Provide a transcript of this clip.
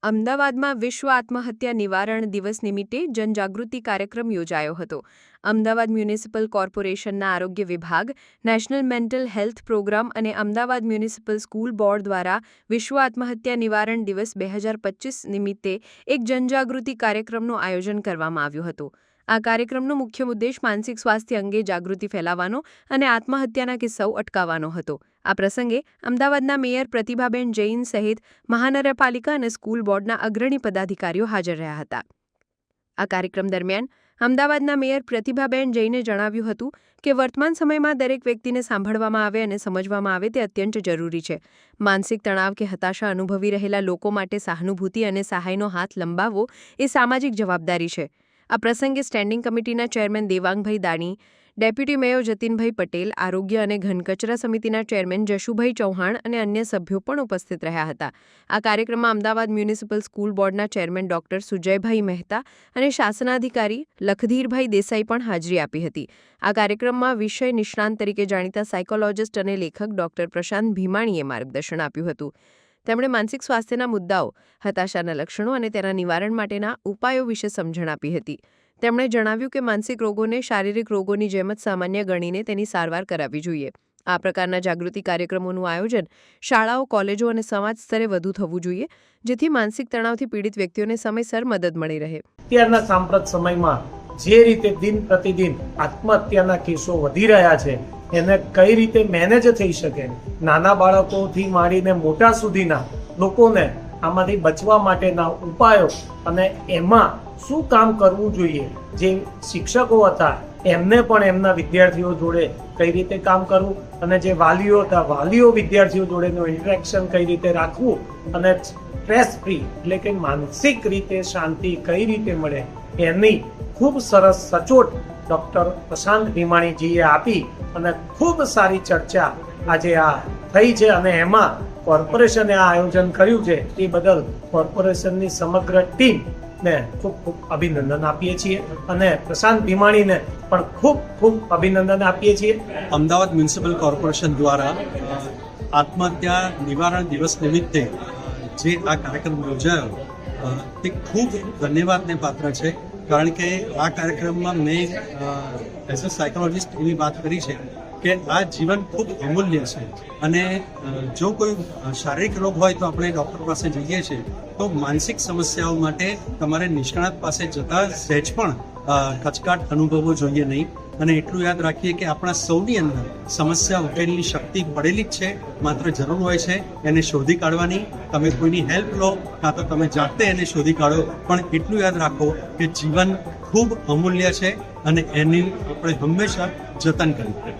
અમદાવાદમાં વિશ્વ આત્મહત્યા નિવારણ દિવસ નિમિત્તે જનજાગૃતિ કાર્યક્રમ યોજાયો હતો. અમદાવાદ મ્યુનિસિપલ કોર્પોરેશનના આરોગ્ય વિભાગ, નેશનલ મેન્ટલ હેલ્થ પ્રોગ્રામ અને અમદાવાદ મ્યુનિસિપલ સ્કૂલ બોર્ડ દ્વારા વિશ્વ આત્મહત્યા નિવારણ દિવસ 2025 નિમિત્તે એક જનજાગૃતિ કાર્યક્રમનું આયોજન કરવામાં આવ્યું હતું. આ કાર્યક્રમનો મુખ્ય ઉદ્દેશ માનસિક સ્વાસ્થ્ય અંગે જાગૃતિ ફેલાવવાનો અને આત્મહત્યાના કિસ્સાઓ અટકાવવાનો હતો. આ પ્રસંગે અમદાવાદના મેયર પ્રતિભાબેન જૈન સહિત મહાનગરપાલિકા અને સ્કૂલ બોર્ડના અગ્રણી પદાધિકારીઓ હાજર રહ્યા હતા. આ કાર્યક્રમ દરમિયાન અમદાવાદના મેયર પ્રતિભાબેન જૈને જણાવ્યું હતું કે વર્તમાન સમયમાં દરેક વ્યક્તિને સાંભળવામાં આવે અને સમજવામાં આવે તે અત્યંત જરૂરી છે. માનસિક તણાવ કે હતાશા અનુભવી રહેલા લોકો માટે સહાનુભૂતિ અને સહાયનો હાથ લંબાવવો એ સામાજિક જવાબદારી છે. આ પ્રસંગે સ્ટેન્ડિંગ કમિટીના chairman Devangbhai Dani, deputy mayor જતીનભાઈ પટેલ, આરોગ્ય અને ઘનકચરા સમિતિના ચેરમેન જશુભાઈ ચૌહાણ અને અન્ય સભ્યો પણ ઉપસ્થિત રહ્યા હતા. આ કાર્યક્રમમાં અમદાવાદ મ્યુનિસિપલ સ્કૂલ બોર્ડના ચેરમેન ડોક્ટર સુજયભાઈ મહેતા અને શાસનાધિકારી લખધીરભાઈ દેસાઈ પણ હાજરી આપી હતી. આ કાર્યક્રમમાં વિષય નિષ્ણાંત તરીકે જાણીતા સાયકોલોજિસ્ટ અને લેખક ડોક્ટર પ્રશાંત ભીમાણીએ માર્ગદર્શન આપ્યું હતું. તેમણે માનસિક સ્વાસ્થ્યના મુદ્દાઓ, હતાશાના લક્ષણો અને તેના નિવારણ માટેના ઉપાયો વિશે સમજણ આપી હતી. તેમણે જણાવ્યું કે માનસિક રોગોને શારીરિક રોગોની જેમ જ સામાન્ય ગણીને તેની સારવાર કરાવવી જોઈએ. આ પ્રકારના જાગૃતિ કાર્યક્રમોનું આયોજન શાળાઓ, કોલેજો અને સમાજ સ્તરે વધુ થવું જોઈએ, જેથી માનસિક તણાવથી પીડિત વ્યક્તિઓને સમયસર મદદ મળી રહે. અત્યારના સાંપ્રત સમયમાં જે રીતે દિન પ્રતિદિન આત્મહત્યાના કેસો વધી રહ્યા છે, એને કઈ રીતે મેનેજ થઈ શકે, નાના બાળકોથી માંડીને મોટા સુધીના લોકોને આમાંથી બચવા માટેના ઉપાયો અને એમાં શું કામ કરવું જોઈએ, જે શિક્ષકો હતા એમને પણ એમના વિદ્યાર્થીઓ જોડે કઈ રીતે કામ કરવું અને જે વાલીઓ હતા વાલીઓ વિદ્યાર્થીઓ જોડેનું ઇન્ટરેક્શન કઈ રીતે રાખવું અને સ્ટ્રેસ ફ્રી એટલે કે માનસિક રીતે શાંતિ કઈ રીતે મળે એની ખૂબ સરસ સચોટ ડૉક્ટર પ્રશાંત ભીમાણીજીએ આપી અને ખૂબ સારી ચર્ચા આજે આ થઈ છે અને એમાં કોર્પોરેશને આ આયોજન કર્યું છે એ બદલ કોર્પોરેશનની સમગ્ર ટીમને ખૂબ ખૂબ અભિનંદન આપીએ છીએ અને પ્રશાંત ભીમાણીને પણ ખૂબ ખૂબ અભિનંદન આપીએ છીએ. અમદાવાદ મ્યુનિસિપલ કોર્પોરેશન દ્વારા આત્મહત્યા નિવારણ દિવસ નિમિત્તે જે આ કાર્યક્રમ યોજાયો તે ખૂબ ધન્યવાદને પાત્ર છે. કારણ કે આ કાર્યક્રમમાં મેં એઝ અ સાયકોલોજિસ્ટ એવી વાત કરી છે કે આ જીવન ખૂબ અમૂલ્ય છે અને જો કોઈ શારીરિક રોગ હોય તો આપણે ડૉક્ટર પાસે જઈએ છીએ, તો માનસિક સમસ્યાઓ માટે તમારે નિષ્ણાત પાસે જતાં સહેજ પણ કચકાટ અનુભવવો જોઈએ નહીં. અને એટલું યાદ રાખીએ કે આપણા સૌની અંદર સમસ્યા ઉકેલની શક્તિ પડેલી જ છે, માત્ર જરૂર હોય છે એને શોધી કાઢવાની. તમે કોઈની હેલ્પ લો કાં તો તમે જાતે એને શોધી કાઢો, પણ એટલું યાદ રાખો કે જીવન ખૂબ અમૂલ્ય છે અને એની આપણે હંમેશા જતન કરવું.